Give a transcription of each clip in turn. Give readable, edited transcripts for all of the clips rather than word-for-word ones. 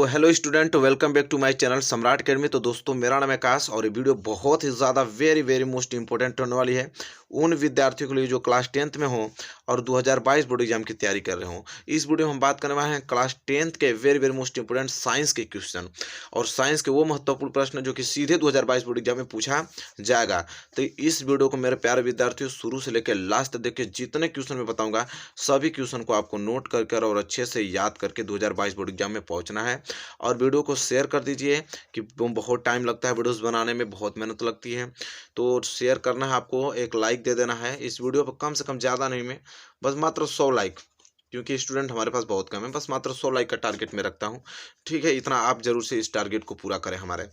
Hello student, welcome back to my channel Samrat academy. तो दोस्तों, मेरा नाम है आकाश और ये वीडियो बहुत ही ज़्यादा वेरी मोस्ट इंपॉर्टेंट होने वाली है उन विद्यार्थियों के लिए जो क्लास 10th में हो और 2022 बोर्ड एग्जाम की तैयारी कर रहे हो। इस वीडियो में हम बात करने वाले हैं क्लास 10th के वेरी मोस्ट इंपॉर्टेंट साइंस के क्वेश्चन और साइंस के वो महत्वपूर्ण प्रश्न जो कि सीधे 2022 बोर्ड एग्जाम में पूछा जाएगा। तो इस वीडियो को मेरे प्यारे विद्यार्थियों शुरू से लेकर लास्ट तक देखिए, जितने क्वेश्चन मैं बताऊंगा सभी क्वेश्चन को आपको नोट कर और अच्छे से याद करके 2022 बोर्ड एग्जाम में पहुंचना है। और वीडियो को शेयर कर दीजिए कि बहुत टाइम लगता है वीडियोस बनाने में, बहुत मेहनत लगती है। तो शेयर करना है आपको, एक लाइक दे देना है इस वीडियो पर, कम से कम ज़्यादा नहीं, में बस मात्र 100 लाइक, क्योंकि स्टूडेंट हमारे पास बहुत कम है, बस मात्र 100 लाइक का टारगेट मैं रखता हूँ। ठीक है, इतना आप जरूर से इस टारगेट को पूरा करें हमारे।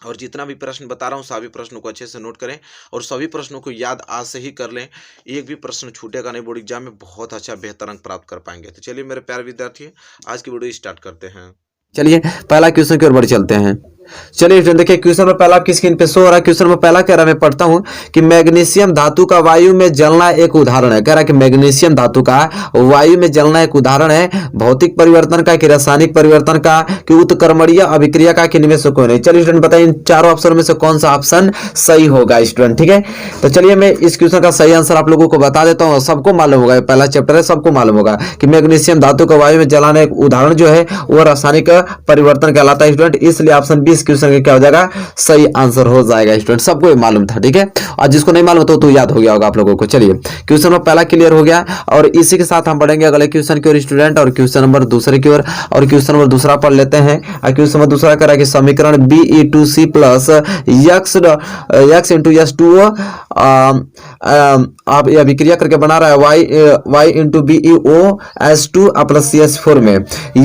और जितना भी प्रश्न बता रहा हूँ सभी प्रश्नों को अच्छे से नोट करें और सभी प्रश्नों को याद आज से ही कर लें। एक भी प्रश्न छूटेगा नहीं, बोर्ड एग्जाम में बहुत अच्छा बेहतर अंक प्राप्त कर पाएंगे। तो चलिए मेरे प्यारे विद्यार्थी, आज की वीडियो स्टार्ट करते हैं। चलिए पहला क्वेश्चन की ओर बढ़ चलते हैं। चलिए देखिए, क्वेश्चन में पहला आपकी स्क्रीन पे शो हो रहा है। क्वेश्चन में पहला कह रहा है, मैं पढ़ता हूं कि मैग्नीशियम धातु का वायु में जलना एक उदाहरण है। कह रहा है कि मैग्नीशियम धातु का वायु में जलना एक उदाहरण है भौतिक परिवर्तन का, कि रासायनिक परिवर्तन का, कि उत्क्रमणीय अभिक्रिया का, कि इनमें से कोई नहीं। चलिए स्टूडेंट बताइए, इन चारों ऑप्शन में से कौन सा ऑप्शन सही होगा स्टूडेंट। ठीक है, तो चलिए मैं इस क्वेश्चन का सही आंसर आप लोगों को बता देता हूँ। सबको मालूम होगा, पहला चैप्टर है, सबको मालूम होगा कि मैग्नीशियम धातु का वायु में जलाना एक उदाहरण जो है वो रासायनिक परिवर्तन कहलाता है स्टूडेंट। इसलिए ऑप्शन बी इस क्वेश्चन का क्या हो जाएगा, सही आंसर हो जाएगा स्टूडेंट। सबको ये मालूम था। ठीक है, और जिसको नहीं मालूम तो याद हो गया होगा आप लोगों को। चलिए क्वेश्चन नंबर पहला क्लियर हो गया और इसी के साथ हम बढ़ेंगे अगले क्वेश्चन की ओर स्टूडेंट, और क्वेश्चन नंबर दूसरे की ओर। और क्वेश्चन नंबर दूसरा पढ़ लेते हैं। और क्वेश्चन नंबर दूसरा कह रहा है कि समीकरण BE2C plus x into S2 आप ये अभिक्रिया करके बना रहा है y into BeO(S2) plus CH4 में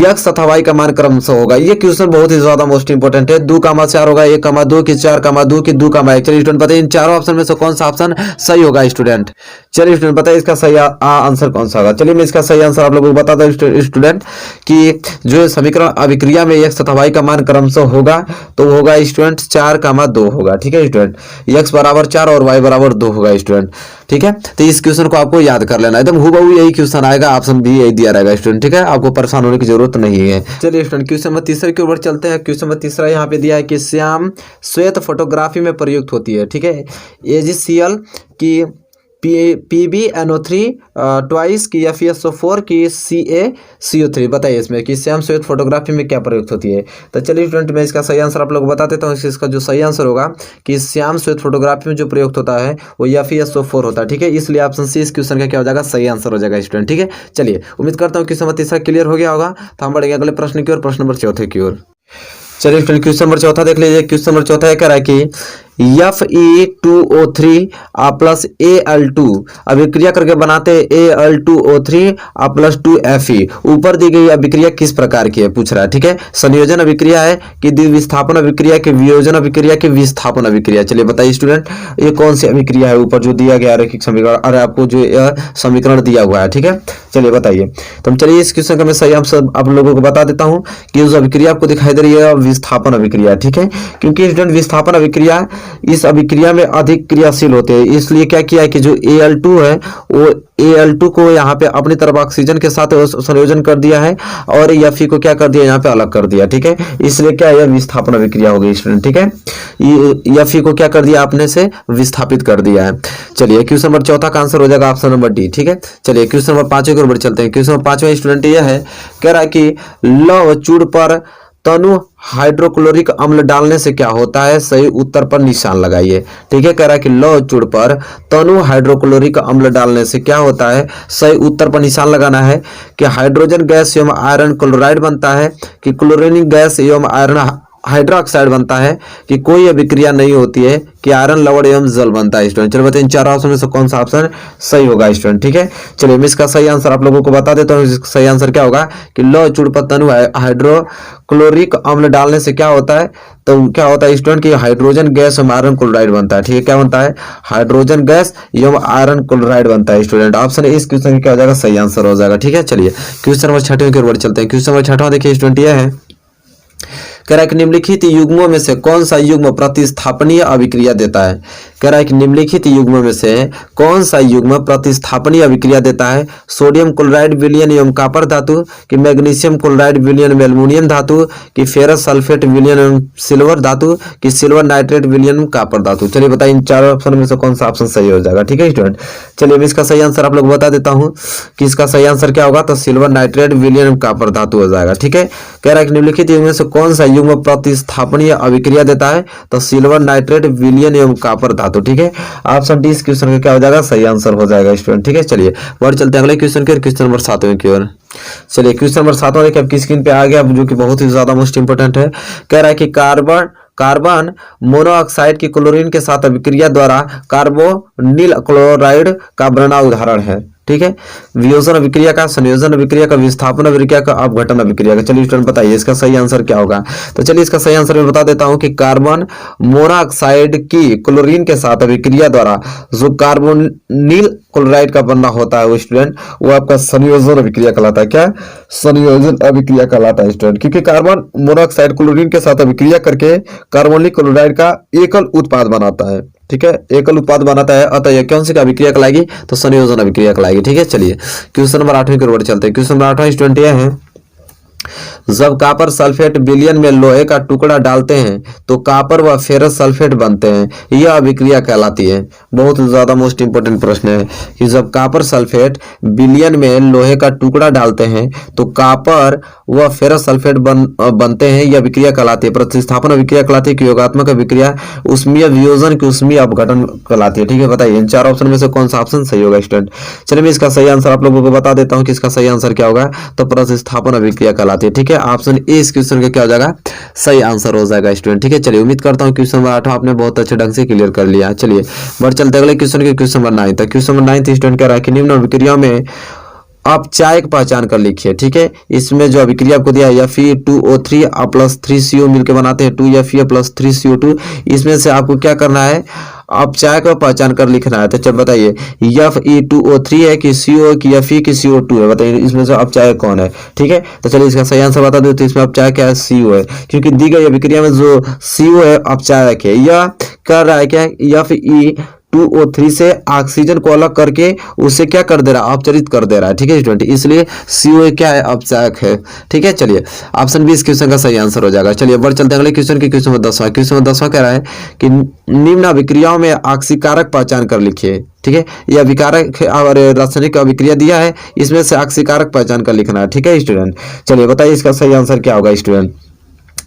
x तथा y का मान क्रम से होगा। ये क्वेश्चन बहुत ही ज्यादा मोस्ट इंपोर्टेंट है। 2,4 होगा, 1,2 की 4,2 की 2,1। चलिए स्टूडेंट बताइए, इन चारों ऑप्शन में से कौन सा ऑप्शन सही होगा स्टूडेंट। चलिए स्टूडेंट बताइए इसका सही आंसर कौन सा होगा। चलिए मैं इसका सही आंसर आप लोगों को बता दूं स्टूडेंट कि जो समीकरण अभिक्रिया में x तथा y का मान क्रम से होगा तो होगा स्टूडेंट 4,2 होगा। ठीक है स्टूडेंट, x बराबर 4 और y बराबर 2 होगा स्टूडेंट। ठीक है, तो इस क्वेश्चन को आपको याद कर लेना, एकदम हूबहू यही क्वेश्चन आएगा, ऑप्शन भी यही दिया रहेगा स्टूडेंट। ठीक है, आपको परेशान होने की जरूरत नहीं है। चलिए स्टूडेंट क्वेश्चन नंबर तीसरे के ऊपर चलते हैं। क्वेश्चन नंबर तीसरा यहाँ पे दिया है कि श्याम श्वेत फोटोग्राफी में प्रयुक्त होती है। ठीक है, AgCl की PbNO3 ट्वाइस की FeSO4 की CaCO3। बताइए इसमें कि श्याम श्वेत फोटोग्राफी में क्या प्रयुक्त होती है। तो चलिए स्टूडेंट मैं इसका सही आंसर आप लोग को बता देता हूँ। इसका जो सही आंसर होगा कि श्याम श्वेत फोटोग्राफी में जो प्रयुक्त होता है वो FeSO4 होता है। ठीक है, इसलिए ऑप्शन सी इस क्वेश्चन का क्या हो जाएगा, सही आंसर हो जाएगा स्टूडेंट। ठीक है, चलिए उम्मीद करता हूँ क्वेश्चन नंबर तीसरा क्लियर हो गया होगा। तो हम बढ़ेंगे अगले प्रश्न की ओर, प्रश्न नंबर चौथे की ओर। चलिए स्टूडेंट क्वेश्चन नंबर चौथा देख लीजिए। क्वेश्चन नंबर चौथा कह रहा है कि Fe2O3 प्लस Al2 अभिक्रिया करके बनाते Al2O3 प्लस 2Fe। ऊपर दी गई अभिक्रिया किस प्रकार की है पूछ रहा है। ठीक है, संयोजन अभिक्रिया है कि द्विविस्थापन अभिक्रिया की वियोजन अभिक्रिया की विस्थापन अभिक्रिया। चलिए बताइए स्टूडेंट ये कौन सी अभिक्रिया है ऊपर जो दिया गया रैखिक समीकरण, अरे आपको जो समीकरण दिया हुआ है। ठीक है, चलिए बताइए। तो चलिए इस क्वेश्चन का मैं सही आंसर आप लोगों को बता देता हूं कि उस अभिक्रिया आपको दिखाई दे रही है विस्थापन अभिक्रिया। ठीक है, क्योंकि स्टूडेंट विस्थापन अभिक्रिया इस अभिक्रिया में अधिक क्रियाशील होते हैं, इसलिए क्या किया है कि जो Al2 है वो Al2 को यहाँ पे अपनी तरफ ऑक्सीजन के साथ संयोजन कर दिया है और Fe को क्या कर दिया, यहाँ पे अलग कर दिया। ठीक है, इसलिए क्या यह विस्थापन अभिक्रिया हो गई स्टूडेंट। ठीक है, Fe को क्या कर दिया, अपने से विस्थापित कर दिया है। चलिए क्वेश्चन नंबर चौथा का आंसर हो जाएगा ऑप्शन नंबर डी। ठीक है, चलिए क्वेश्चन नंबर 5 की ओर चलते हैं। क्वेश्चन नंबर 5 स्टूडेंट यह है, कह रहा है कि लौह चूड़ पर तनु हाइड्रोक्लोरिक अम्ल डालने से क्या होता है, सही उत्तर पर निशान लगाइए। ठीक है, कह रहा है कि लौह चूड़ पर तनु हाइड्रोक्लोरिक अम्ल डालने से क्या होता है, सही उत्तर पर निशान लगाना है। कि हाइड्रोजन गैस एवं आयरन क्लोराइड बनता है, कि क्लोरीन गैस एवं आयरन हाइड्रोक्साइड बनता है, कि कोई अभिक्रिया नहीं होती है, कि आयरन लवण एवं जल बनता है स्टूडेंट। चलिए बताइए इन चारों ऑप्शन में से कौन सा ऑप्शन सही होगा स्टूडेंट। ठीक है, चलिए मैं इसका सही आंसर आप लोगों को बता देता हूँ। सही आंसर क्या होगा कि लौह चूड़ पर तनु हाइड्रोक्लोरिक अम्ल डालने से क्या होता है, तो क्या होता है स्टूडेंट कि हाइड्रोजन गैस एवं आयरन क्लोराइड बनता है। ठीक है, क्या बनता है, हाइड्रोजन गैस एवं आयरन क्लोराइड बनता है स्टूडेंट। ऑप्शन इस क्वेश्चन का क्या हो जाएगा, सही आंसर हो जाएगा। ठीक है, चलिए क्वेश्चन नंबर 6 की ओर चलते हैं। क्वेश्चन नंबर 6 देखिए स्टूडेंट यह है, कह रहा है कि निम्नलिखित युग्मों में से कौन सा युग्म प्रतिस्थापनीय अभिक्रिया देता है। कह रहा है कि निम्नलिखित युग्मों में से कौन सा युग्म प्रतिस्थापनीय अभिक्रिया देता है। सोडियम क्लोराइड विलयन एवं कॉपर धातु, कि मैग्नीशियम क्लोराइड विलयन में एल्युमिनियम धातु, कि फेरस सल्फेट विलयन एवं सिल्वर धातु, कि सिल्वर नाइट्रेट विलयन कॉपर धातु। चलिए बताइए इन चारों ऑप्शन में से कौन सा ऑप्शन सही हो जाएगा। ठीक है स्टूडेंट, चलिए मैं इसका सही आंसर आप लोग बता देता हूं कि इसका सही आंसर क्या होगा। तो सिल्वर नाइट्रेट विलयन कॉपर धातु हो जाएगा। ठीक है, कह रहा है कि निम्नलिखित युग्म में से कौन सा युग्म प्रतिस्थापनीय अभिक्रिया देता है। तो सिल्वर नाइट्रेट विलयन एवं कॉपर धातु। ठीक है, ऑप्शन डी इस क्वेश्चन का क्या हो जाएगा, सही आंसर हो जाएगा स्टूडेंट। ठीक है, चलिए बढ़ चलते हैं अगले क्वेश्चन के, क्वेश्चन नंबर 7वें की ओर। चलिए क्वेश्चन नंबर 7वां देखिए आपकी स्क्रीन पे आ गया, जो कि बहुत ही ज्यादा मोस्ट इंपोर्टेंट है। कह रहा है कि कार्बन मोनोऑक्साइड की क्लोरीन के साथ अभिक्रिया द्वारा कार्बोनिल क्लोराइड का बनना उदाहरण है। ठीक है, वियोजन अभिक्रिया का, संयोजन अभिक्रिया का, विस्थापन अभिक्रिया का, अपघटन अभिक्रिया का। चलिए स्टूडेंट बताइए इसका सही आंसर क्या होगा। तो चलिए इसका सही आंसर मैं बता देता हूं कि कार्बन मोनोऑक्साइड की क्लोरीन के साथ अभिक्रिया द्वारा जो कार्बोनिल क्लोराइड का बनना होता है वो स्टूडेंट, वो आपका संयोजन अभिक्रिया कहलाता है। क्या, संयोजन अभिक्रिया कहलाता है स्टूडेंट, क्योंकि कार्बन मोनोऑक्साइड क्लोरीन के साथ अभिक्रिया करके कार्बोनिल क्लोराइड का एकल उत्पाद बनाता है। ठीक है, एकल उत्पाद बनाता है, अतः यह कौन सी का अभिक्रिया कहलाएगी। तो संयोजन अभिक्रिया कहलाएगी। ठीक है, चलिए क्वेश्चन नंबर 8वें की ओर चलते हैं। क्वेश्चन नंबर 8वां स्टूडेंट यह है, जब कॉपर सल्फेट विलयन में लोहे का टुकड़ा डालते हैं तो कॉपर व फेरस सल्फेट बनते हैं, यह अभिक्रिया कहलाती है। बहुत ज्यादा मोस्ट इंपोर्टेंट प्रश्न है कि जब कॉपर सल्फेट विलयन में लोहे का टुकड़ा डालते हैं तो कॉपर व फेरस सल्फेट बनते हैं, यह अभिक्रिया कहलाती है। प्रतिस्थापन अभिक्रिया कहलाती है, कि योगात्मक अभिक्रिया, उष्मीय वियोजन की उष्मीय अपघटन कहलाती है। ठीक है, बताइए इन चार ऑप्शन में से कौन सा ऑप्शन सही होगा स्टूडेंट। चलिए मैं इसका सही आंसर आप लोगों को बता देता हूं कि इसका सही आंसर क्या होगा। तो प्रतिस्थापन अभिक्रिया कहलाती है। ठीक है, ऑप्शन ए इस क्वेश्चन का क्या हो जाएगा, सही आंसर हो जाएगा स्टूडेंट। ठीक है, चलिए उम्मीद करता हूं क्वेश्चन नंबर 8 आपने बहुत अच्छे ढंग से क्लियर कर लिया। चलिए बढ़ चलते अगले क्वेश्चन के, क्वेश्चन नंबर 9 तक। क्वेश्चन नंबर 9 स्टूडेंट कह रहा है कि निम्न अभिक्रियाओं में आप चाय की पहचान कर लिखिए। ठीक है, इसमें जो अभिक्रिया आपको दिया है Fe2O3 प्लस 3CO मिलकर बनाते हैं 2Fe प्लस 3CO2। इसमें से आपको क्या करना है, आप चाय का पहचान कर लिखना है। तो चल बताइए Fe2O3 है कि CO की Fe की CO2 है, बताइए इसमें से अब चाय कौन है। ठीक है, तो चलिए इसका सही आंसर बता दो। तो इसमें अब चाय क्या है, CO है, क्योंकि दी गई अभिक्रिया में जो CO है अब चाय रखे, यह कर रहा है क्या, Fe2O3 से ऑक्सीजन को अलग करके उसे क्या कर दे रहा है, अपचरित कर दे रहा है। ठीक है स्टूडेंट, इसलिए CO क्या है, अपचायक है। ठीक है, चलिए ऑप्शन बी इस क्वेश्चन का सही आंसर हो जाएगा। चलिए बढ़ चलते हैं अगले क्वेश्चन के, क्वेश्चन नंबर 10वां। क्वेश्चन नंबर 10वां कह रहा है कि निम्न अभिक्रियाओं में ऑक्सीकारक पहचान कर लिखिए। ठीक है, यह अभिकारक और रासायनिक अभिक्रिया दिया है, इसमें से ऑक्सीकारक पहचान कर लिखना है। ठीक है स्टूडेंट, चलिए बताइए इसका सही आंसर क्या होगा स्टूडेंट।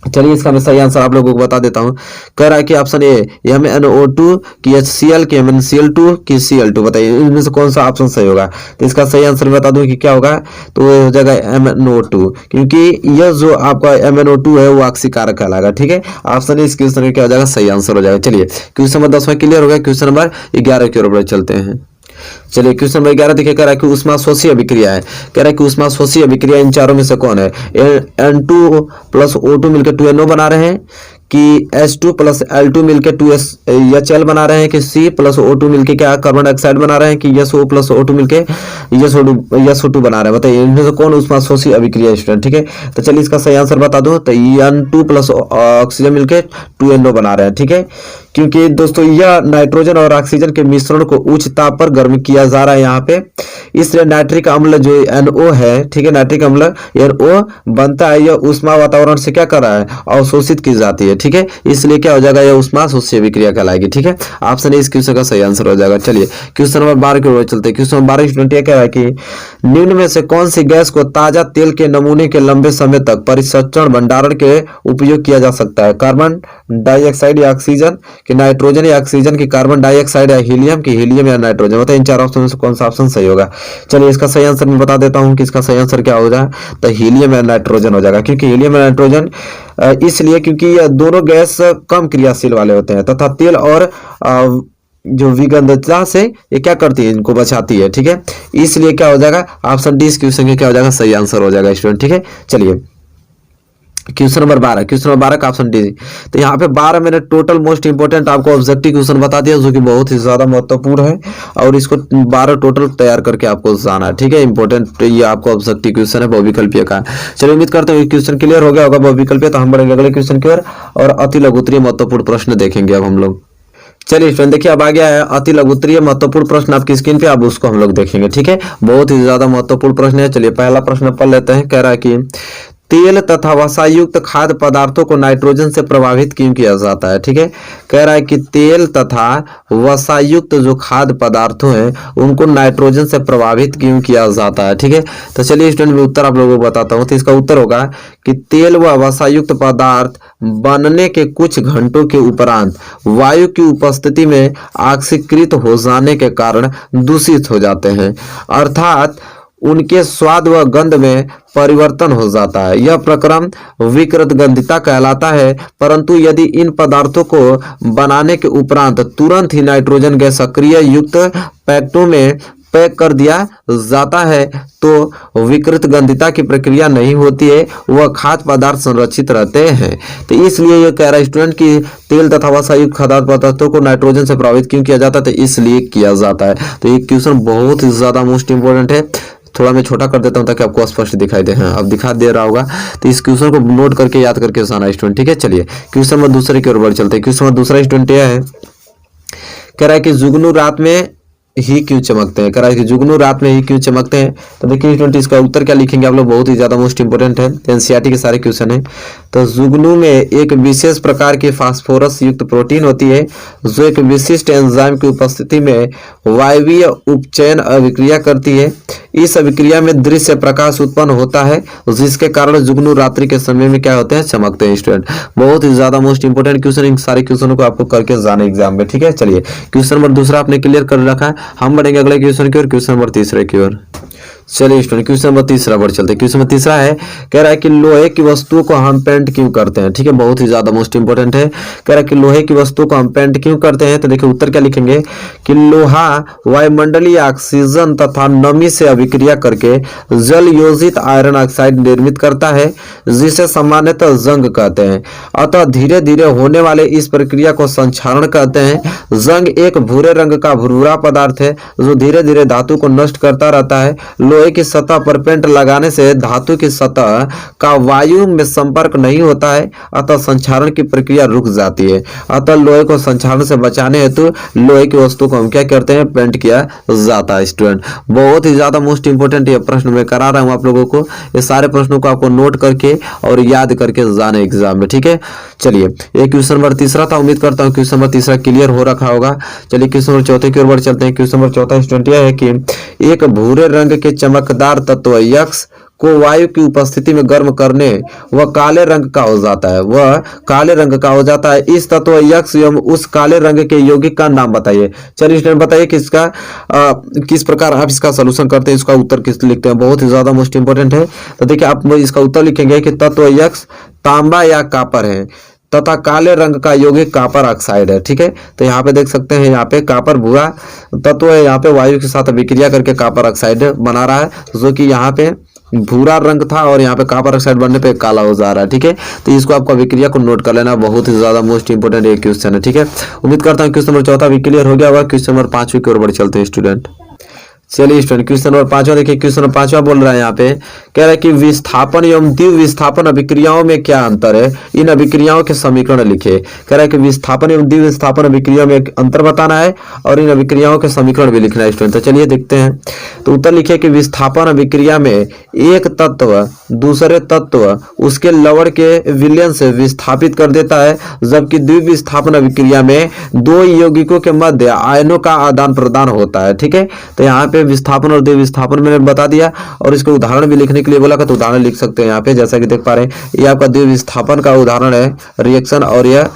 चलिए इसका मैं सही आंसर आप लोगों को बता देता हूं। कह रहा है कि ऑप्शन ए MnO2 की HCl की MnCl2 की Cl2, बताइए इनमें से कौन सा ऑप्शन सही होगा। तो इसका सही आंसर बता दूं कि क्या होगा, तो वो हो जाएगा MnO2, क्योंकि यह जो आपका MnO2 है वो ऑक्सीकारक कहलाएगा। ठीक है, ऑप्शन ए इस क्वेश्चन का क्या हो जाएगा, सही आंसर हो जाएगा। चलिए क्वेश्चन नंबर 10वां क्लियर हो गया। क्वेश्चन नंबर 11 की ओर चलते हैं। चलिए क्वेश्चन नंबर 11 देखिए, कह रहा है कि उष्माशोषी अभिक्रिया है। कह रहा है कि उष्माशोषी अभिक्रिया इन चारों में से कौन है। N2 प्लस O2 मिलकर 2NO बना रहे हैं, कि H2 प्लस L2 मिलकर 2HL बना रहे हैं, कि C प्लस O2 मिलकर क्या कार्बन डाइऑक्साइड बना रहे हैं, कि SO प्लस O2 मिलकर SO2 बना रहे हैं। बताइए इनमें से कौन उष्माशोषी अभिक्रिया है स्टूडेंट। ठीक है, तो चलिए इसका सही आंसर बता दो। तो N2 प्लस ऑक्सीजन मिलकर 2NO बना रहे हैं। ठीक है, क्योंकि दोस्तों यह नाइट्रोजन और ऑक्सीजन के मिश्रण को उच्च ताप पर गर्म किया जा रहा है यहाँ पे, इसलिए नाइट्रिक अम्ल जो NO है, ठीक है, नाइट्रिक अम्ल NO बनता है, यह ऊष्मा वातावरण से क्या कर रहा है, अवशोषित की जाती है। ठीक है, इसलिए क्या हो जाएगा, यह उष्माशोषी अभिक्रिया कहलाएगी। ठीक है, ऑप्शन ए इस क्वेश्चन का सही आंसर हो जाएगा। चलिए क्वेश्चन नंबर 12 की ओर चलते हैं। क्वेश्चन नंबर 12 स्टूडेंट ये कह रहा है कि निम्न में से कौन सी गैस को ताजा तेल के नमूने के लंबे समय तक परिसंचरण भंडारण के उपयोग किया जा सकता है। कार्बन डाइऑक्साइड या ऑक्सीजन, कि नाइट्रोजन या ऑक्सीजन, की कार्बन डाइऑक्साइड या हीलियम, की हीलियम या नाइट्रोजन। बताइए इन चार ऑप्शन में से कौन सा ऑप्शन सही होगा। चलिए इसका सही आंसर मैं बता देता हूं कि इसका सही आंसर क्या हो जाए, तो हीलियम या नाइट्रोजन हो जाएगा। क्योंकि हीलियम या नाइट्रोजन इसलिए क्योंकि यह दोनों गैस कम क्रियाशील वाले होते हैं, तथा तेल और जो विगंधता से ये क्या करती है, इनको बचाती है। ठीक है, इसलिए क्या हो जाएगा, ऑप्शन डी इस क्वेश्चन का क्या हो जाएगा, सही आंसर हो जाएगा स्टूडेंट। ठीक है, चलिए क्वेश्चन नंबर 12 का ऑप्शन डी। तो यहाँ पे 12 मैंने टोटल मोस्ट इंपोर्टेंट आपको ऑब्जेक्टिव क्वेश्चन बता दिया जो कि बहुत ही ज्यादा महत्वपूर्ण है और इसको 12 टोटल तैयार करके आपको जाना है, ठीक है। इंपॉर्टेंट ये आपको ऑब्जेक्टिव क्वेश्चन है बहुविकल्पीय का। चलिए उम्मीद करते हैं क्वेश्चन क्लियर हो गया होगा बहुविकल्पीय। तो हम बढ़ेंगे अगले क्वेश्चन की ओर और अति लघुत्तरीय महत्वपूर्ण प्रश्न देखेंगे अब हम लोग। चलिए स्टूडेंट देखिए अब आ गया है अति लघुत्तरीय महत्वपूर्ण प्रश्न आपकी स्क्रीन पे, अब उसको हम लोग देखेंगे, ठीक है। बहुत ही ज्यादा महत्वपूर्ण प्रश्न है। चलिए पहला प्रश्न पढ़ लेते हैं। कह रहा है कि तेल तथा वसायुक्त खाद्य पदार्थों को नाइट्रोजन से प्रभावित क्यों किया जाता है, ठीक है। कह रहा है कि तेल तथा वसायुक्त जो खाद्य पदार्थों हैं उनको नाइट्रोजन से प्रभावित क्यों किया जाता है, ठीक है। तो चलिए स्टूडेंट मैं उत्तर आप लोगों को बताता हूँ। तो इसका उत्तर होगा कि तेल व वसायुक्त पदार्थ बनने के कुछ घंटों के उपरांत वायु की उपस्थिति में ऑक्सीकृत हो जाने के कारण दूषित हो जाते हैं, अर्थात उनके स्वाद व गंध में परिवर्तन हो जाता है। यह प्रक्रम विकृत गंधिता कहलाता है। परंतु यदि इन पदार्थों को बनाने के उपरांत तुरंत ही नाइट्रोजन गैस सक्रिय युक्त पैकेटों में पैक कर दिया जाता है तो विकृत गंधिता की प्रक्रिया नहीं होती है, वह खाद्य पदार्थ संरक्षित रहते हैं। तो इसलिए ये कह रहा है स्टूडेंट कि तेल तथा वसायुक्त खाद्य पदार्थों को नाइट्रोजन से प्रभावित क्यों किया जाता है, तो इसलिए किया जाता है। तो ये क्वेश्चन बहुत ही ज्यादा मोस्ट इंपोर्टेंट है। थोड़ा मैं छोटा कर देता हूं ताकि आपको स्पष्ट दिखाई दे। हाँ अब दिखा दे रहा होगा। तो इस क्वेश्चन को नोट करके याद करके जाना स्टूडेंट, ठीक है। चलिए क्वेश्चन नंबर दूसरे की ओर बढ़ चलते हैं। क्वेश्चन नंबर दूसरा स्टूडेंट यह है, कह रहा है कि जुगनू रात में ही क्यों चमकते हैं। कह रहा है कि जुगनू रात में ही क्यों चमकते हैं। तो देखिए स्टूडेंट इसका उत्तर क्या लिखेंगे आप लोग, बहुत ही ज्यादा मोस्ट इंपोर्टेंट है, एनसीईआरटी के सारे क्वेश्चन है। तो जुगनू में एक विशेष प्रकार की फास्फोरस युक्त प्रोटीन होती है जो एक विशिष्ट एंजाइम की उपस्थिति में वायवीय उपचयन अभिक्रिया करती है। इस अभिक्रिया में दृश्य प्रकाश उत्पन्न होता है जिसके कारण जुगनू रात्रि के समय में क्या होते हैं, चमकते हैं स्टूडेंट। बहुत ही ज्यादा मोस्ट इंपोर्टेंट क्वेश्चन, इन सारे क्वेश्चनों को आपको करके जाना एग्जाम में, ठीक है। चलिए क्वेश्चन नंबर दूसरा आपने क्लियर कर रखा है। हम बढ़ेंगे अगले क्वेश्चन की ओर, क्वेश्चन नंबर तीसरे की ओर। चलिए स्टूडेंट क्वेश्चन नंबर तीसरा पर चलते हैं। क्वेश्चन नंबर तीसरा है, कह रहा है कि लोहे की वस्तुओं को हम पेंट क्यों करते हैं, ठीक है। बहुत ही ज्यादा मोस्ट इंपोर्टेंट है। कह रहा है कि लोहे की वस्तुओं को हम पेंट क्यों करते हैं। तो देखिए उत्तर क्या लिखेंगे कि लोहा वायुमंडलीय ऑक्सीजन तथा नमी से अभिक्रिया करके जल योजित आयरन ऑक्साइड निर्मित करता है जिसे सामान्यतः जंग कहते हैं। अतः धीरे धीरे होने वाले इस प्रक्रिया को संक्षारण कहते हैं। जंग एक भूरे रंग का भुरभुरा पदार्थ है जो धीरे धीरे धातु को नष्ट करता रहता है। लोहे की सतह पर पेंट लगाने से धातु की सतह का वायु में संपर्क नहीं होता है, अतः संक्षारण की प्रक्रिया रुक जाती है। अतः लोहे को संक्षारण से बचाने हेतु लोहे की वस्तु को हम क्या करते हैं, पेंट किया जाता है स्टूडेंट। बहुत ही ज्यादा मोस्ट इंपोर्टेंट ये प्रश्न मैं करा रहा हूं आप लोगों को। ये सारे प्रश्नों को आपको नोट करके और याद करके जाने एग्जाम में, ठीक है। चलिए ये क्वेश्चन नंबर तीसरा था। उम्मीद करता हूँ क्वेश्चन नंबर तीसरा क्लियर हो रखा होगा। चलिए क्वेश्चन नंबर चौथे की ओर बढ़ चलते हैं। क्वेश्चन नंबर चौथा स्टूडेंट यह है कि एक भूरे रंग के चमकदार तत्व यक्स को वायु की उपस्थिति में गर्म करने वह काले रंग का हो जाता है, वह काले रंग का हो जाता है। इस तत्व यक्स एवं उस काले रंग के यौगिक का नाम बताइए। चलिए स्टूडेंट बताइए कि इसका किस प्रकार आप इसका सलूशन करते हैं, इसका उत्तर किस लिखते हैं। बहुत ही ज्यादा मोस्ट इंपोर्टेंट है। तो देखिए आप इसका उत्तर लिखेंगे कि तत्व यक्स तांबा या कापर है तथा काले रंग का यौगिक कापर ऑक्साइड है, ठीक है। तो यहाँ पे देख सकते हैं, यहाँ पे कापर भूरा तत्व है, यहाँ पे वायु के साथ अभिक्रिया करके कापर ऑक्साइड बना रहा है जो कि यहाँ पे भूरा रंग था और यहाँ पे कापर ऑक्साइड बनने पे काला हो जा रहा है, ठीक है। तो इसको आपको अभिक्रिया को नोट कर लेना, बहुत ही ज्यादा मोस्ट इंपोर्टेंट एक क्वेश्चन है, ठीक है। उम्मीद करता हूँ क्वेश्चन नंबर चौथा भी क्लियर हो गया होगा। क्वेश्चन नंबर पांचवें की ओर बढ़ चलते हैं स्टूडेंट। चलिए स्टूडेंट क्वेश्चन नंबर पांचवा देखिए। क्वेश्चन नंबर पांचवा बोल रहा है यहाँ पे, कह रहा है कि विस्थापन एवं द्विविस्थापन अभिक्रियाओं में क्या अंतर है, इन अभिक्रियाओं के समीकरण लिखे। कह रहा है कि विस्थापन एवं द्विविस्थापन अभिक्रिया में एक अंतर बताना है और इन अभिक्रियाओं के समीकरण भी लिखना है स्टूडेंट। तो चलिए देखते हैं। तो उत्तर लिखे कि विस्थापन अभिक्रिया में एक तत्व दूसरे तत्व उसके लवण के विलयन से विस्थापित कर देता है, जबकि द्विविस्थापन अभिक्रिया में दो यौगिकों के मध्य आयनों का आदान प्रदान होता है, ठीक है। तो यहाँ पे विस्थापन और द्विविस्थापन मैंने बता दिया और इसको उदाहरण भी लिखने के लिए बोला तो उदाहरण लिख सकते हैं यहाँ पे। जैसा कि देख पा रहे हैं ये आपका द्विविस्थापन का उदाहरण है रिएक्शन और यह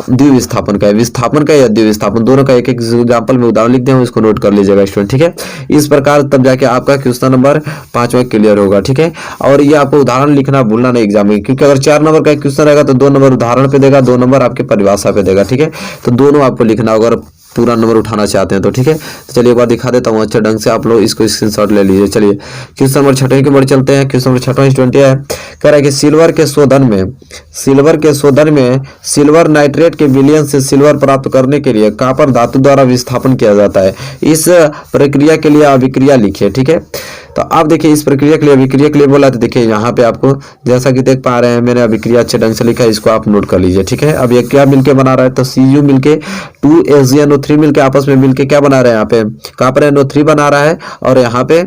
द्विविस्थापन का है, विस्थापन का या द्विविस्थापन दोनों का एक एक एग्जांपल में उदाहरण लिख दिया हूं, इसको नोट कर लीजिएगा स्टूडेंट, ठीक है। इस प्रकार तब जाके आपका क्वेश्चन नंबर पांचवा क्लियर होगा, ठीक है। और ये आपको उदाहरण लिखना भूलना नहीं एग्जाम में, क्योंकि अगर 4 नंबर का क्वेश्चन रहेगा तो 2 नंबर उदाहरण पे देगा, 2 नंबर आपके परिभाषा पे देगा, ठीक है। तो दोनों आपको लिखना होगा। पूरा नंबर उठाना चाहते हैं तो ठीक है। तो चलिए एक बार दिखा देता हूँ अच्छे ढंग से, आप लोग इसको स्क्रीनशॉट ले लीजिए। चलिए क्वेश्चन नंबर 6 की ओर चलते हैं। क्वेश्चन नंबर 6 स्टूडेंट है, कह रहा है कि सिल्वर के शोधन में सिल्वर नाइट्रेट के विलयन से सिल्वर प्राप्त करने के लिए कॉपर धातु द्वारा विस्थापन किया जाता है। इस प्रक्रिया के लिए अभिक्रिया लिखिए, ठीक है। तो आप देखिए इस प्रक्रिया के लिए अभिक्रिया के लिए बोला, तो देखिए यहाँ पे आपको जैसा कि देख पा रहे हैं मैंने अभिक्रिया अच्छे ढंग से लिखा है, इसको आप नोट कर लीजिए, ठीक है। अब ये क्या मिलके बना रहा है, तो Cu मिलके 2HgNO3 मिलके आपस में मिलके क्या बना रहे हैं, यहाँ पे कॉपर NO3 बना रहा है और यहाँ पे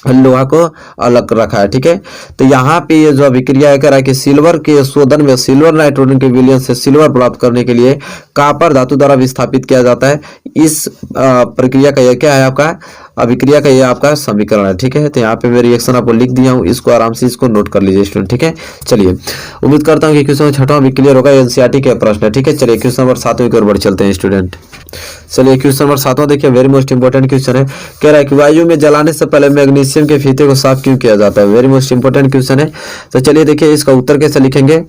लोहा को अलग रखा है, ठीक है। तो यहाँ पे ये जो अभिक्रिया है कह रहा है कि सिल्वर के शोधन में सिल्वर नाइट्रोजन के विलयन से सिल्वर प्राप्त करने के लिए कॉपर धातु द्वारा विस्थापित किया जाता है। इस प्रक्रिया का यह क्या है, आपका अभिक्रिया का ये आपका समीकरण है, ठीक है। तो यहाँ पे मैं रिएक्शन आपको लिख दिया हूँ, इसको आराम से इसको नोट कर लीजिए स्टूडेंट, ठीक है। चलिए उम्मीद करता हूँ कि क्वेश्चन 6वां भी क्लियर होगा, एनसीईआरटी के प्रश्न है, ठीक है। चलिए क्वेश्चन नंबर 7 की ओर बढ़ चलते हैं स्टूडेंट। चलिए क्वेश्चन नंबर 7वां देखिए, वेरी मोस्ट इंपोर्टेंट क्वेश्चन है। कह रहा है कि वायु में जलाने से पहले मैग्नीशियम के फीते को साफ क्यों किया जाता है, वेरी मोस्ट इंपोर्टेंट क्वेश्चन है। तो चलिए देखिए इसका उत्तर कैसे लिखेंगे,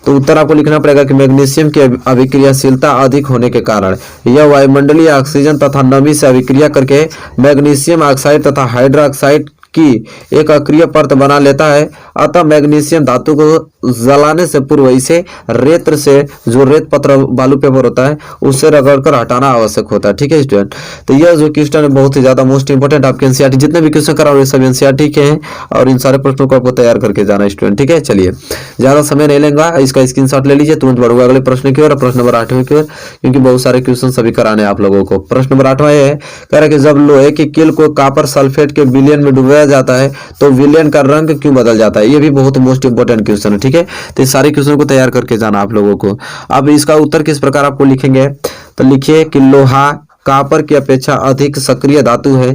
तो उत्तर आपको लिखना पड़ेगा कि मैग्नीशियम की अभिक्रियाशीलता अधिक होने के कारण यह वायुमंडलीय ऑक्सीजन तथा नमी से अभिक्रिया करके मैग्नीशियम ऑक्साइड तथा हाइड्रोक्साइड की एक अक्रिय परत बना लेता है। अतः मैग्नीशियम धातु को जलाने से पूर्व इसे रेत से, जो रेत पत्र बालू पेपर होता है, उससे रगड़कर हटाना आवश्यक होता है, ठीक है स्टूडेंट। तो यह जो क्वेश्चन है बहुत ही ज्यादा मोस्ट इंपोर्टेंट, आपके एनसीईआरटी जितने भी क्वेश्चन करा रहे सब एनसीईआरटी के हैं और इन सारे प्रश्नों को आपको तैयार करके जाना है स्टूडेंट, ठीक है। चलिए ज्यादा समय नहीं लेंगे, इसका स्क्रीनशॉट ले लीजिए, तुरंत बढ़ूंगा अगले प्रश्न की ओर, प्रश्न नंबर 8वें की ओर, क्योंकि बहुत सारे क्वेश्चन सभी कराने हैं आप लोगों को। प्रश्न नंबर 8वां है, कह रहा है कि जब लोहे की कील को कॉपर सल्फेट के विलयन में डुबाया जाता है तो विलयन का रंग क्यों बदल जाता है, ये भी बहुत मोस्ट इंपोर्टेंट क्वेश्चन है, ठीक है। तो इस सारे क्वेश्चन को तैयार करके जाना आप लोगों को। अब इसका उत्तर किस प्रकार आपको लिखेंगे, तो लिखिए कि लोहा कॉपर की अपेक्षा अधिक सक्रिय धातु है।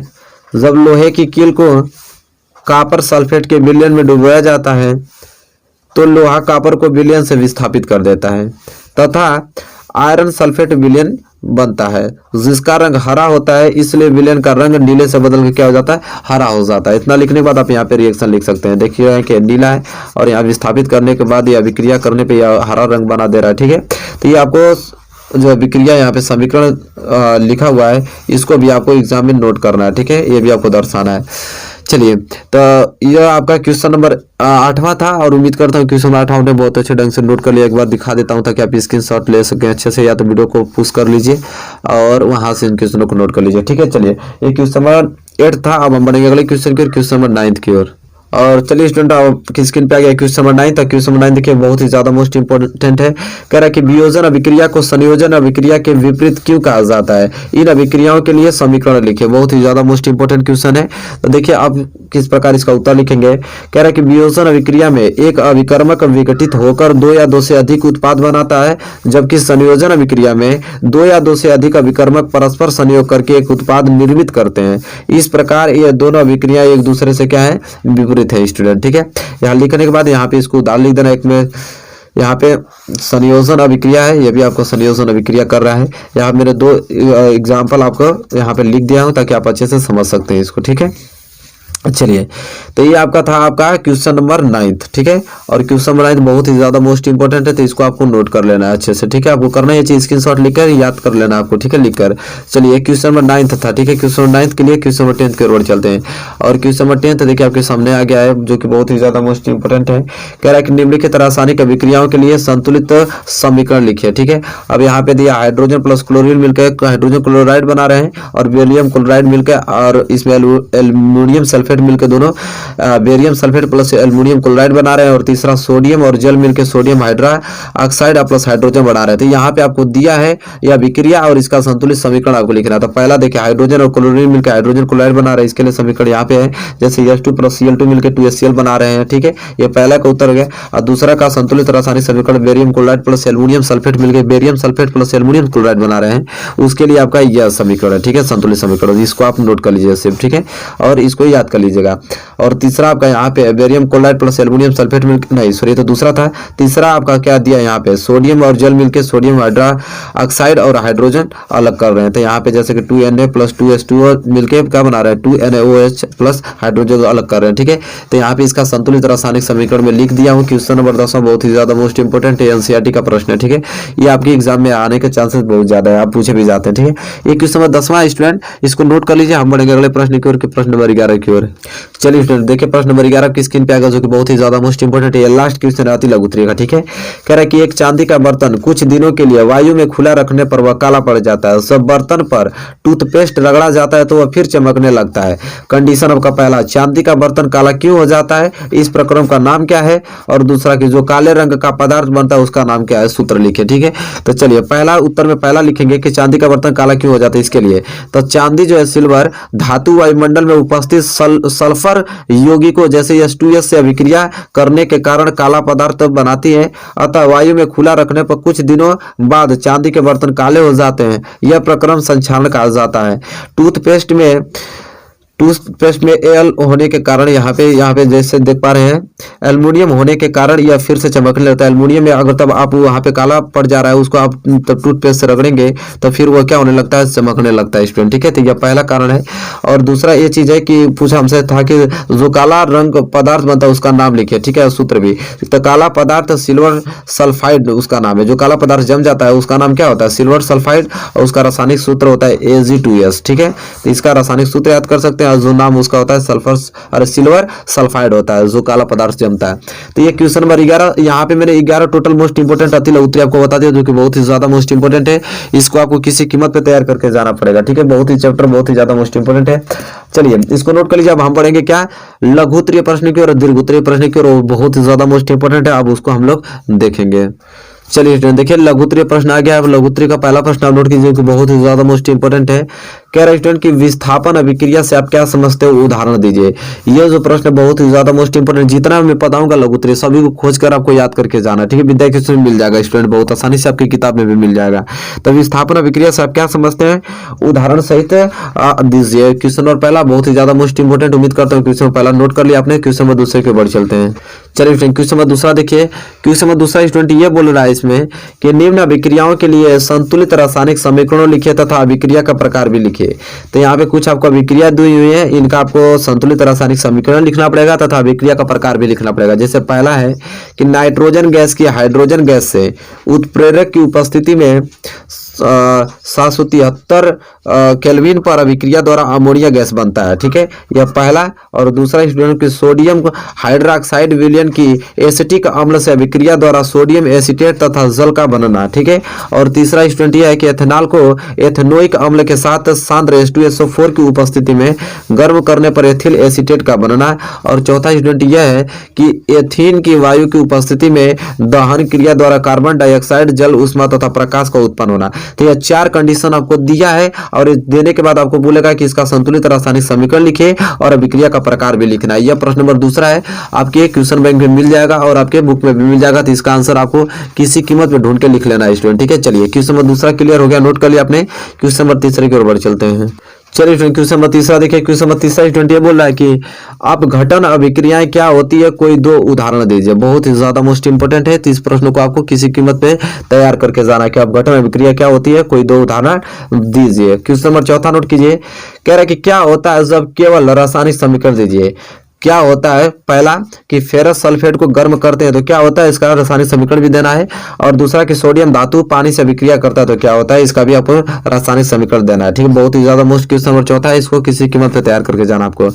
जब लोहे की कील को कॉपर सल्फेट के विलयन में डुबाया जाता है तो लोहा कॉपर को विलयन से विस्थापित कर देता है तथा आयरन सल्फेट विलयन बनता है, जिसका रंग हरा होता है, इसलिए विलयन का रंग नीले से बदल के क्या हो जाता है, हरा हो जाता है। इतना लिखने के बाद आप यहाँ पे रिएक्शन लिख सकते हैं, देखिए कि नीला है और यहाँ विस्थापित करने के बाद ये अभिक्रिया करने पे यह हरा रंग बना दे रहा है, ठीक है। तो ये आपको जो अभिक्रिया यहाँ पे समीकरण लिखा हुआ है, इसको भी आपको एग्जाम में नोट करना है, ठीक है, ये भी आपको दर्शाना है। चलिए तो यह आपका क्वेश्चन नंबर 8वां था और उम्मीद करता हूँ क्वेश्चन नंबर 8वां ने बहुत अच्छे ढंग से नोट कर लिया। एक बार दिखा देता हूँ ताकि आप स्क्रीनशॉट ले सकें अच्छे से, या तो वीडियो को पुश कर लीजिए और वहां से इन क्वेश्चनों को नोट कर लीजिए, ठीक है। चलिए ये क्वेश्चन नंबर 8 था, अब हम बढ़ेंगे अगले क्वेश्चन की ओर, क्वेश्चन नंबर 9 की ओर। और चलिए स्टूडेंट आपकी स्क्रीन पे आ गया क्वेश्चन नंबर 9 तक। क्वेश्चन नंबर 9 देखिए बहुत ही ज्यादा मोस्ट इंपोर्टेंट है। कह रहा है कि वियोजन अभिक्रिया को संयोजन अभिक्रिया के विपरीत क्यों कहा जाता है, इन अभिक्रियाओं के लिए समीकरण लिखिए। बहुत ही ज्यादा मोस्ट इंपोर्टेंट क्वेश्चन है। तो देखिए आप किस प्रकार इसका उत्तर लिखेंगे। कह रहा है कि वियोजन अभिक्रिया में एक अभिकर्मक विघटित होकर 2 या 2 से अधिक उत्पाद बनाता है, जबकि संयोजन अभिक्रिया में 2 या 2 से अधिक अभिकर्मक परस्पर संयोग करके एक उत्पाद निर्मित करते हैं। इस प्रकार ये दोनों अभिक्रिया एक दूसरे से क्या है, विपरीत है स्टूडेंट, ठीक है। यहाँ लिखने के बाद यहाँ पे इसको उदाहरण लिख देना। एक में यहाँ पे संयोजन अभिक्रिया है, ये भी आपको संयोजन अभिक्रिया कर रहा है। यहाँ मेरे 2 एग्जाम्पल आपको यहाँ पे लिख दिया हूँ ताकि आप अच्छे से समझ सकते हैं इसको, ठीक है। चलिए तो ये आपका था आपका क्वेश्चन नंबर 9, ठीक है। और क्वेश्चन नंबर 9 बहुत ही ज्यादा मोस्ट इंपोर्टेंट है, तो इसको आपको नोट कर लेना है अच्छे से, ठीक है। आपको करना है चीज स्क्रीनशॉट लिखकर याद कर लेना आपको, ठीक है, लिखकर। चलिए क्वेश्चन नंबर 9 था, ठीक है। क्वेश्चन नंबर 9 के लिए क्वेश्चन नंबर 10 की ओर चलते हैं। और क्वेश्चन नंबर 10 देखिए आपके सामने आ गया है, जो कि बहुत ही ज्यादा मोस्ट इंपोर्टेंट है। कह रहा है कि निम्नलिखित रासायनिक अभिक्रियाओं के लिए संतुलित समीकरण लिखिए, ठीक है। अब यहाँ पे दिया हाइड्रोजन प्लस क्लोरीन मिलकर हाइड्रोजन क्लोराइड बना रहे हैं और बेरियम क्लोराइड मिलकर, और इसमें एल्यूमिनियम सल्फेट मिलकर दोनों barium sulphate plus aluminium chloride बना रहे हैं। और तीसरा सोडियम और जल मिलकर sodium hydra oxide plus hydrogen बना रहे थे। यहाँ पे आपको दिया है यह अभिक्रिया और इसका संतुलित समीकरण आपको लिखना है। तो पहला देखिए हाइड्रोजन और क्लोरीन मिलकर हाइड्रोजन क्लोराइड बना रहे हैं, इसके लिए समीकरण यहाँ पे है, जैसे H2 प्लस Cl2 मिलकर 2HCl बना रहे हैं, ठीक है। ये पहला का उत्तर हो गया। और दूसरा का संतुलित रासायनिक समीकरण barium chloride plus aluminium sulphate मिलकर barium sulphate plus aluminium chloride बना रहे हैं, उसके लिए आपका यह समीकरण है, ठीक है, संतुलित समीकरण। इसको आप नोट कर लीजिए सिर्फ, ठीक है, और इसको याद कर कर लीजिएगा। और तीसरा आपका यहाँ पे barium chloride plus aluminium sulphate मिलकर, नहीं सॉरी तो दूसरा था। तीसरा आपका क्या दिया यहाँ पे, सोडियम और जल मिलकर सोडियम हाइड्रोक्साइड और हाइड्रोजन अलग कर रहे हैं। तो यहाँ पे जैसे कि 2Na प्लस 2H2O मिलकर क्या बना रहे हैं, 2NaOH प्लस हाइड्रोजन अलग कर रहे हैं, ठीक है। तो यहाँ पे इसका संतुलित रासायनिक समीकरण में लिख दिया हूँ। क्वेश्चन नंबर 10 बहुत ही ज्यादा मोस्ट इंपोर्टेंट है, एनसीईआरटी का प्रश्न है, ठीक है। ये आपके एग्जाम में आने के चांसेस बहुत ज्यादा है, आप पूछे भी जाते हैं, ठीक है। ये क्वेश्चन नंबर 10वां स्टूडेंट, इसको नोट कर लीजिए। हम बढ़ेंगे अगले प्रश्न की ओर, प्रश्न नंबर 11 की ओर। चलिए स्टूडेंट देखिए प्रश्न नंबर 11 की स्क्रीन पे आएगा, जो कि बहुत ही ज्यादा मोस्ट इंपोर्टेंट है। लास्ट क्वेश्चन है अति लघु उत्तरीय का, ठीक है। कह रहा है कि एक चांदी का बर्तन कुछ दिनों के लिए वायु में खुला रखने पर वह काला पड़ जाता है। सब बर्तन पर टूथपेस्ट रगड़ा जाता है तो वह फिर चमकने लगता है। कंडीशन आपका पहला, चांदी का बर्तन काला क्यों हो जाता है, इस प्रक्रम का नाम क्या है। और दूसरा कि जो काले रंग का पदार्थ बनता है उसका नाम क्या है, सूत्र लिखे, ठीक है। तो चलिए पहला उत्तर में पहला लिखेंगे कि चांदी का बर्तन काला क्यों हो जाता है। इसके लिए तो चांदी जो है सिल्वर धातु वायुमंडल में उपस्थित सल्फर यौगिकों जैसे H2S से अभिक्रिया करने के कारण काला पदार्थ बनाती है। अतः वायु में खुला रखने पर कुछ दिनों बाद चांदी के बर्तन काले हो जाते हैं। यह प्रक्रम संक्षारण कहा जाता है। टूथपेस्ट में एल होने के कारण यहाँ पे जैसे देख पा रहे हैं, एल्युमिनियम होने के कारण यह फिर से चमकने लगता है। एल्युमिनियम में अगर तब आप वहाँ पे काला पड़ जा रहा है, उसको आप तब टूथपेस्ट से रगड़ेंगे तो फिर वो क्या होने लगता है, चमकने लगता है स्टूडेंट, ठीक है। तो यह पहला कारण है। और दूसरा ये चीज है कि पूछा हमसे था कि जो काला रंग पदार्थ बनता है उसका नाम लिखिए, ठीक है, सूत्र भी। तो काला पदार्थ सिल्वर सल्फाइड उसका नाम है। जो काला पदार्थ जम जाता है उसका नाम क्या होता है, सिल्वर सल्फाइड, और उसका रासायनिक सूत्र होता है Ag2S, ठीक है। तो इसका रासायनिक सूत्र याद कर सकते हैं, जो नाम उसका होता है सिल्वर सल्फाइड होता है, जो काला पदार्थ जमता है। तो ये क्वेश्चन नंबर 11, यहाँ पे मैंने 11 टोटल मोस्ट इंपोर्टेंट अति लघु उत्तरीय आपको बता दिया, जो कि बहुत ही ज्यादा मोस्ट इंपोर्टेंट है। इसको आपको किसी कीमत पे तैयार करके जाना पड़ेगा, ठीक है। बहुत ही चैप्टर बहुत ही ज्यादा मोस्ट इंपोर्टेंट है। चलिए इसको नोट कर लीजिए। अब हम पढ़ेंगे क्या, लघु उत्तरीय प्रश्न की और दीर्घ उत्तरीय प्रश्न की, और बहुत ही ज्यादा मोस्ट इंपोर्टेंट है। अब उसको हम लोग देखेंगे। चलिए देखिए लघु उत्तरीय प्रश्न आ गया। अब लघु उत्तरीय का पहला प्रश्न आप नोट कीजिए कि बहुत ही ज्यादा मोस्ट इंपोर्टेंट है। कह रहे स्टूडेंट की विस्थापन अभिक्रिया से आप क्या समझते हो, उदाहरण दीजिए। यह जो प्रश्न बहुत ही ज्यादा मोस्ट इंपोर्टेंट, जितना मैं बताऊंगा लघु उत्तरीय सभी को खोज कर आपको याद करके जाना, ठीक है। विद्या क्वेश्चन मिल जाएगा स्टूडेंट, बहुत आसानी से आपकी किताब में भी मिल जाएगा। तो विस्थापन अभिक्रिया से आप क्या समझते हैं, उदाहरण सहित दीजिए। क्वेश्चन नंबर पहला बहुत ही ज्यादा मोस्ट इंपोर्टेंट, उम्मीद करता हूँ क्वेश्चन पहला नोट कर लिया आपने। क्वेश्चन नंबर दूसरे के बढ़ चलते हैं। चलिए क्वेश्चन नंबर दूसरा देखिए। क्वेश्चन नंबर दूसरा स्टूडेंट ये बोल रहा है इसमें कि निम्न अभिक्रियाओं के लिए संतुलित रासायनिक समीकरणों लिखिए तथा अभिक्रिया का प्रकार भी लिखिए। तो यहाँ पे कुछ आपको अभिक्रिया दी हुई है, इनका आपको संतुलित रासायनिक समीकरण लिखना पड़ेगा तथा अभिक्रिया का प्रकार भी लिखना पड़ेगा। जैसे पहला है कि नाइट्रोजन गैस की हाइड्रोजन गैस से उत्प्रेरक की उपस्थिति में 773 केल्विन पर अभिक्रिया द्वारा अमोनिया गैस बनता है, ठीक है। यह पहला। और दूसरा स्टूडेंट की सोडियम हाइड्रोक्साइड विलयन की एसिटिक अम्ल से अभिक्रिया द्वारा सोडियम एसीटेट तथा जल का बनना, ठीक है। और तीसरा स्टूडेंट यह है कि एथेनॉल को एथेनोइक अम्ल के साथ सांद्र H2SO4 की उपस्थिति में गर्म करने पर एथिल एसीटेट का बनना। और चौथा स्टूडेंट यह है कि एथीन की वायु की उपस्थिति में दहन क्रिया द्वारा कार्बन डाइऑक्साइड जल उष्मा तथा प्रकाश का उत्पन्न होना। तो यह 4 कंडीशन आपको दिया है, और देने के बाद आपको बोलेगा कि इसका संतुलित रासायनिक समीकरण लिखिए और अभिक्रिया का प्रकार भी लिखना है। यह प्रश्न नंबर दूसरा है, आपके क्वेश्चन बैंक में मिल जाएगा और आपके बुक में भी मिल जाएगा। तो इसका आंसर आपको किसी कीमत में ढूंढ के लिख लेना है स्टूडेंट, ठीक है। चलिए क्वेश्चन नंबर दूसरा क्लियर हो गया, नोट कर लिया आपने। क्वेश्चन नंबर तीसरे की ओर बढ़ चलते हैं। चलिए क्वेश्चन नंबर तीसरा देखिए। क्वेश्चन नंबर तीसरा स्टूडेंट ये बोल रहा है कि अपघटन अभिक्रियाएं क्या होती है, कोई 2 उदाहरण दीजिए। बहुत ही ज्यादा मोस्ट इंपोर्टेंट है, तो इस प्रश्न को आपको किसी कीमत पे तैयार करके जाना है कि अपघटन अभिक्रिया क्या होती है, कोई 2 उदाहरण दीजिए। क्वेश्चन नंबर चौथा नोट कीजिए। कह रहा है कि क्या होता है जब केवल रासायनिक समीकरण दीजिए। क्या होता है, पहला कि फेरस सल्फेट को गर्म करते हैं तो क्या होता है, इसका रासायनिक समीकरण भी देना है। और दूसरा कि सोडियम धातु पानी से अभिक्रिया करता है तो क्या होता है, इसका भी आपको रासायनिक समीकरण देना है, ठीक है। बहुत ही ज्यादा मोस्ट क्वेश्चन नंबर चौथा है, इसको किसी कीमत पे तैयार करके जाना आपको।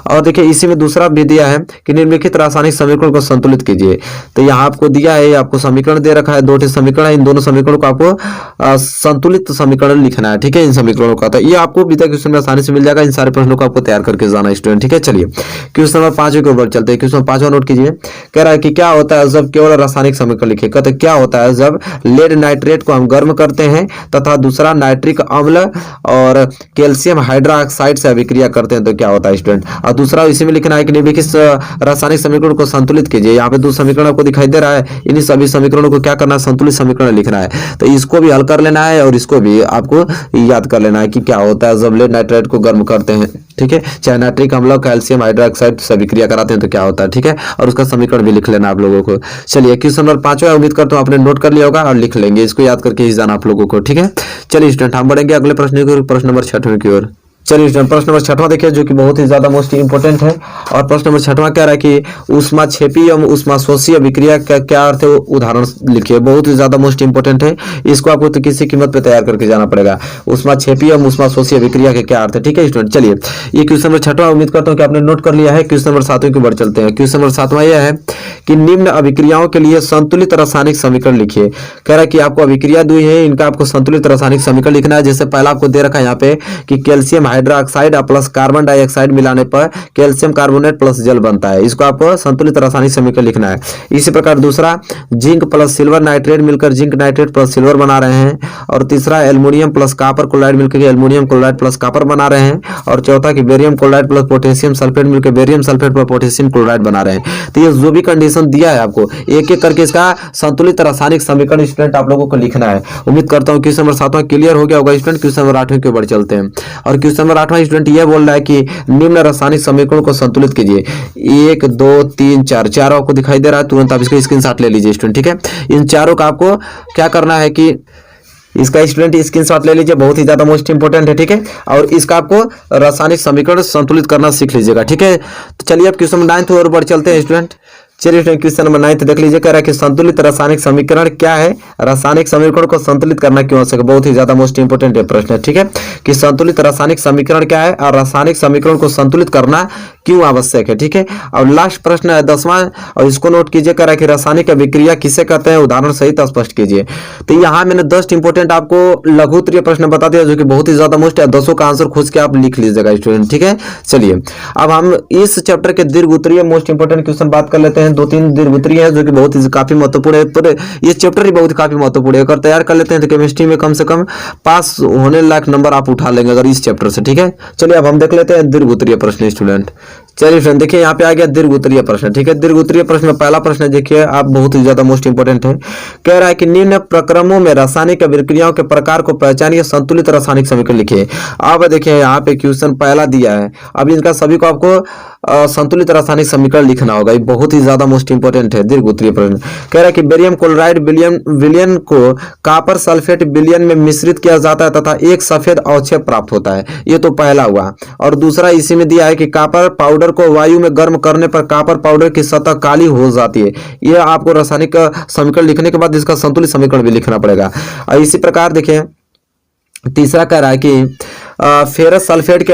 और देखिए इसी में दूसरा भी दिया है कि निम्नलिखित रासायनिक समीकरण को संतुलित कीजिए। तो यहाँ आपको दिया है, आपको समीकरण दे रखा है, 2 समीकरण है, इन दोनों समीकरणों को आपको संतुलित समीकरण लिखना है, ठीक है। इन समीकरणों का तो ये आपको विद्या क्वेश्चन में आसानी से मिल जाएगा। इन सारे प्रश्नों को आपको तैयार करके जाना है स्टूडेंट, ठीक है। चलिए क्वेश्चन क्वेश्चन नंबर 5 के ऊपर चलते हैं। क्वेश्चन 5वां नोट कीजिए। कह रहा है कि क्या होता है जब केवल रासायनिक समीकरण लिखे। कहते क्या होता है जब लेड नाइट्रेट को हम गर्म करते हैं तथा दूसरा नाइट्रिक अम्ल और कैल्शियम हाइड्रोक्साइड से अभिक्रिया करते हैं तो क्या होता है स्टूडेंट। और दूसरा इसी में लिखना है कि निम्नलिखित रासायनिक समीकरण को संतुलित कीजिए। यहाँ पे दो समीकरण आपको दिखाई दे रहा है, इन्हीं सभी समीकरणों को क्या करना है, संतुलित समीकरण लिखना है। तो इसको भी हल कर लेना है और इसको भी आपको याद कर लेना है कि क्या होता है जब लेड नाइट्रेट को गर्म करते हैं, ठीक है, चाहे नाइट्रिक अम्ल कैल्शियम हाइड्रोक्साइड से अभिक्रिया कराते हैं तो क्या होता है, ठीक है, और उसका समीकरण भी लिख लेना आप लोगों को। चलिए क्वेश्चन नंबर 5वां उम्मीद करता हूं आपने नोट कर लिया होगा और लिख लेंगे, इसको याद करके ही जाना आप लोगों को, ठीक है। चलिए स्टूडेंट हम बढ़ेंगे अगले प्रश्न की ओर, प्रश्न नंबर 6 की ओर। चलिए स्टूडेंट प्रश्न नंबर 6वां देखिए जो कि बहुत ही ज्यादा मोस्ट इंपोर्टेंट है। और प्रश्न नंबर 6वां कह रहा है कि ऊष्माक्षेपी एवं ऊष्माशोषी अभिक्रिया का क्या अर्थ है, उदाहरण लिखिए। बहुत ही ज्यादा मोस्ट इंपोर्टेंट है, इसको आपको तो किसी कीमत पे तैयार करके जाना पड़ेगा। ऊष्माक्षेपी एवं ऊष्माशोषी अभिक्रिया के क्या अर्थ है, ठीक है स्टूडेंट। चलिए ये क्वेश्चन नंबर 6वां उम्मीद करता हूँ कि आपने नोट कर लिया है। क्वेश्चन नंबर 7 की ओर चलते हैं। क्वेश्चन नंबर 7वां यह है कि निम्न अभिक्रियाओं के लिए संतुलित रासायनिक समीकरण लिखिए। कह रहा है कि आपको अभिक्रिया दी है, इनका आपको संतुलित रासायनिक समीकरण लिखना है। जैसे पहला आपको दे रखा है यहाँ पे कि calcium hydroxide plus carbon dioxide मिलाने पर कैल्शियम कार्बोनेट प्लस जल बनता है, इसको आपको संतुलित रासायनिक समीकरण लिखना है। इसी प्रकार दूसरा जिंक प्लस सिल्वर नाइट्रेट मिलकर जिंक नाइट्रेट प्लस सिल्वर बना रहे हैं। और तीसरा एल्युमिनियम प्लस कॉपर क्लोराइड मिलकर एल्युमिनियम क्लोराइड प्लस कॉपर बना रहे हैं। और चौथा कि barium chloride plus potassium sulphate मिलकर barium sulphate plus potassium chloride बना रहे हैं। तो ये जो भी कंडीशन दिया है आपको एक एक करके इसका संतुलित रासायनिक समीकरण स्टूडेंट आप लोगों को लिखना है। उम्मीद करता हूँ क्वेश्चन नंबर 7वां क्लियर हो गया होगा स्टूडेंट। क्वेश्चन नंबर 8वें के ऊपर चलते हैं। और क्वेश्चन नंबर 8वां स्टूडेंट ये बोल रहा है कि निम्न रासायनिक समीकरणों को संतुलित कीजिए। 1 2 3 4 चारों आपको दिखाई दे रहा है, तुरंत आप इसका स्क्रीनशॉट ले लीजिए स्टूडेंट, ठीक है। इन चारों का आपको क्या करना है कि इसका स्टूडेंट स्क्रीनशॉट ले लीजिए, बहुत ही ज्यादा मोस्ट इंपोर्टेंट है, ठीक है। और इसका आपको रासायनिक समीकरण संतुलित करना सीख लीजिएगा, ठीक है। तो चलिए अब क्वेश्चन नंबर 9 और बढ़ चलते हैं स्टूडेंट। चलिए क्वेश्चन नंबर 9 देख लीजिए। कह रहा है कि संतुलित रासायनिक समीकरण क्या है, रासायनिक समीकरण को संतुलित करना क्यों आवश्यक है। बहुत ही ज्यादा मोस्ट इंपोर्टेंट है प्रश्न, ठीक है, कि संतुलित रासायनिक समीकरण क्या है और रासायनिक समीकरण को संतुलित करना क्यों आवश्यक है, ठीक है। और लास्ट प्रश्न है 10वां और इसको नोट कीजिए। कह रहा है कि रासायनिक अभिक्रिया किसे कहते हैं, उदाहरण सहित स्पष्ट कीजिए। तो यहाँ मैंने 10 इंपोर्टेंट आपको लघु उत्तरीय प्रश्न बता दिया जो कि बहुत ही ज्यादा मोस्ट है। 10 का आंसर खोज के आप लिख लीजिएगा स्टूडेंट, ठीक है। चलिए अब हम इस चैप्टर के दीर्घ उत्तरीय मोस्ट इंपोर्टेंट क्वेश्चन बात कर लेते हैं। 2-3 दीर्घ उत्तरीय है जो कि बहुत ही काफी महत्वपूर्ण है, पर ये चैप्टर ही बहुत काफी महत्वपूर्ण है। अगर तैयार कर लेते हैं तो केमिस्ट्री में कम से कम पास होने लायक नंबर आप उठा लेंगे अगर इस चैप्टर से, ठीक है। चलिए अब हम देख लेते हैं दीर्घ उत्तरीय प्रश्न स्टूडेंट। चलिए फ्रेंड देखिए यहाँ पे आ गया दीर्घ उत्तरीय प्रश्न, ठीक है। दीर्घ उत्तरीय प्रश्न में पहला प्रश्न देखिए आप, बहुत ही ज्यादा मोस्ट इंपोर्टेंट है। कह रहा है कि निम्न प्रक्रमों में रासायनिक अभिक्रियाओं के प्रकार को पहचानिए, संतुलित रासायनिक समीकरण लिखिए। अब देखिए यहाँ पे क्वेश्चन पहला दिया है, अब इनका सभी को आपको संतुलित रासायनिक समीकरण लिखना होगा, ये बहुत ही ज्यादा मोस्ट इंपोर्टेंट है दीर्घ उत्तरीय प्रश्न। कह रहा है कि बेरियम क्लोराइड विलयन को कॉपर सल्फेट विलयन में मिश्रित किया जाता है तथा एक सफेद अवक्षेप प्राप्त होता है, ये तो पहला हुआ। और दूसरा इसी में दिया है कि कॉपर पाउडर को वायु में गर्म करने पर कॉपर पाउडर की सतह काली हो जाती है। ये आपको रासायनिक समीकरण लिखने के बाद इसका संतुलित समीकरण भी लिखना पड़ेगा। और इसी प्रकार देखिए तीसरा कह रहा है कि फेरस सल्फेट के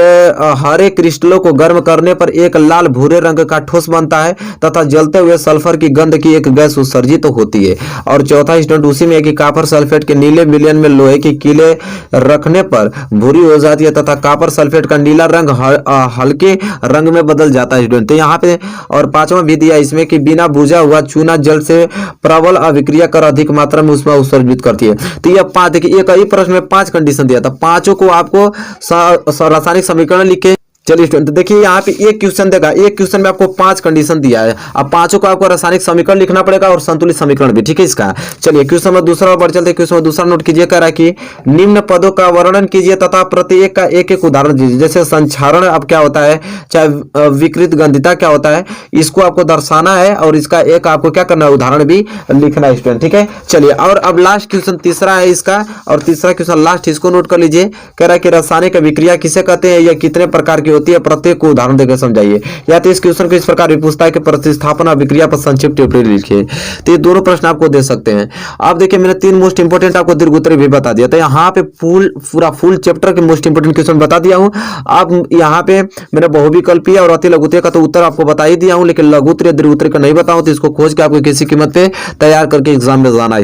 हरे क्रिस्टलों को गर्म करने पर एक लाल भूरे रंग का ठोस बनता है तथा जलते हुए सल्फर की गंध की एक गैस उत्सर्जित तो होती है। और चौथा स्टूडेंट उसी में है कि कॉपर सल्फेट के नीले विलयन में लोहे की कीले रखने पर भूरी हो जाती है तथा कॉपर सल्फेट का नीला रंग हल्के रंग में बदल जाता है स्टूडेंट। तो यहाँ पे और पांचवा भी दिया इसमें कि बिना बुझा हुआ चूना जल से प्रबल अभिक्रिया कर अधिक मात्रा में उसमें उत्सर्जित करती है। तो यह 5 देखिए एक ही प्रश्न में 5 कंडीशन दिया था, पांचों को आपको रासायनिक समीकरण लिखे। चलिए स्टूडेंट देखिए यहाँ पे एक क्वेश्चन देगा, एक क्वेश्चन में आपको 5 कंडीशन दिया है, अब पांचों को आपको रासायनिक समीकरण लिखना पड़ेगा और संतुलित समीकरण भी, ठीक है इसका। चलिए क्वेश्चन में दूसरा बढ़ चलते हैं। क्वेश्चन में दूसरा नोट कीजिए। कह रहा है कि निम्न पदों का वर्णन कीजिए तथा प्रत्येक का एक एक उदाहरण दीजिए। जैसे संक्षारण अब क्या होता है, चाहे विकृत गंधिता क्या होता है, इसको आपको दर्शाना है और इसका एक आपको क्या करना है, उदाहरण भी लिखना है स्टूडेंट, ठीक है। चलिए और अब लास्ट क्वेश्चन तीसरा है इसका, और तीसरा क्वेश्चन लास्ट, इसको नोट कर लीजिए। कह रहा है कि रासायनिक अभिक्रिया किसे कहते हैं, या कितने प्रकार की होती है, प्रत्येक को उदाहरण देकर समझाइए। या तो इस क्वेश्चन को इस प्रकार भी पूछता है कि प्रतिस्थापन अभिक्रिया पर संक्षिप्त टिप्पणी लिखिए। तो ये दोनों प्रश्न आपको दे सकते हैं। आप देखिए मैंने 3 मोस्ट इंपोर्टेंट आपको दीर्घ उत्तरीय भी बता दिया था, यहाँ पे पूरा फुल चैप्टर के मोस्ट इंपोर्टेंट क्वेश्चन बता दिया हूँ। आप यहाँ पे मैंने बहुविकल्पीय और अति लघु उत्तरीय का तो उत्तर आपको बता ही दिया हूँ, लेकिन लघु उत्तरीय दीर्घ उत्तरीय का नहीं बताऊँ, तो इसको खोज के आपको किसी कीमत पे तैयार करके एग्जाम में जाना है।